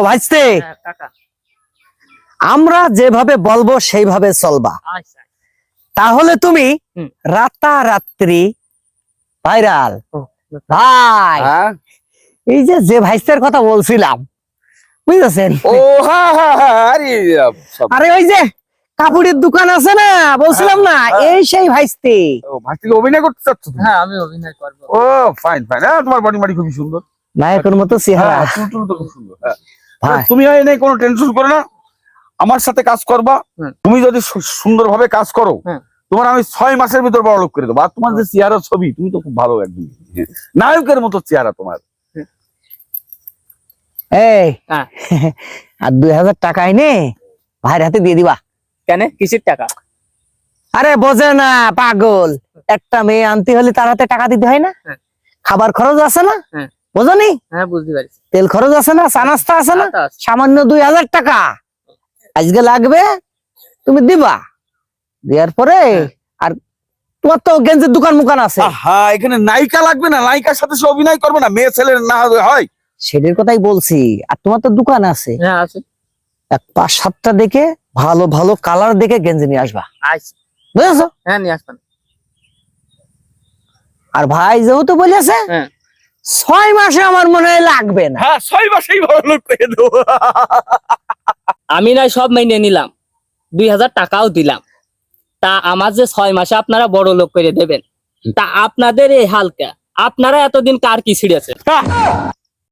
ভাইস্তে কাকা আমরা যেভাবে বলবো সেইভাবে চলবা, আচ্ছা তাহলে তুমি রাতারাত্রি ভাইরাল। ভাই এই যে ভাইস্তের কথা বলছিলাম বুঝতেছেন, ও হ্যাঁ হ্যাঁ হ্যাঁ, আরে ওই যে কাপড়ের দোকান আছে না বলছিলাম না, এই সেই ভাইস্তে। ভাস্তিকে অভিনয় করতে চাচ্ছ তুমি? হ্যাঁ আমি অভিনয় করব। ও ফাইন ফাইন, তোমার বডি মাডি খুবই সুন্দর, নায়কের মতো চেহারা। চুল তো খুব সুন্দর। ভাই তুমি এই কোনো টেনশন করো না, আমার সাথে কাজ করবা। তুমি যদি সুন্দরভাবে কাজ করো, তোমার আমি 6 মাসের ভিতর বড় লোক করে দেবো। আর তোমার যে চেহারা ছবি, তুমি তো খুব ভালো একদম নায়কের মতো চেহারা তোমার। এই আর 2000 টাকা এনে ভাইয়ের হাতে দিয়ে দিবা। কেন, কিসের টাকা? আরে বোঝে না পাগল, একটা মেয়ে আনতে হলে তার হাতে টাকা দিতে হয় না? খাবার খরচ আছে না, বোঝনি? হ্যাঁ বুঝতে পারছি। তেল খরচ আছে না, চা নাস্তা আছে না, সামান্য 2000 টাকা আজকে লাগবে, তুমি দিবা। দেওয়ার পরে আর তোমার তো গেঞ্জের দোকান মুকান আছে, হ্যাঁ এখানে নায়িকা লাগবে না? নায়িকার সাথে সে অভিনয় করবে না? মেয়ে ছেলের না হয়? সেটার কথাই বলছি। আর তোমার তো দোকান আছে, হ্যাঁ আছে। 5-7টা দেখে ভালো ভালো কালার দেখে গেঞ্জি নিয়ে আসবা, আচ্ছা বুঝেছো? হ্যাঁ নিয়ে আসবেন। আর ভাই যেহেতু বলেছে 6 মাসে আমার মনে হয় লাগবে না। হ্যাঁ 6 মাসেই বড় লোক করে দেবো। আমি না সব মেনে নিলাম, 2000 টাকাও দিলাম। তা আমার যে 6 মাসে আপনারা বড় লোক করে দেবেন, তা আপনাদের এই হালকা, আপনারা এতদিন কার কি ছিড়েছে?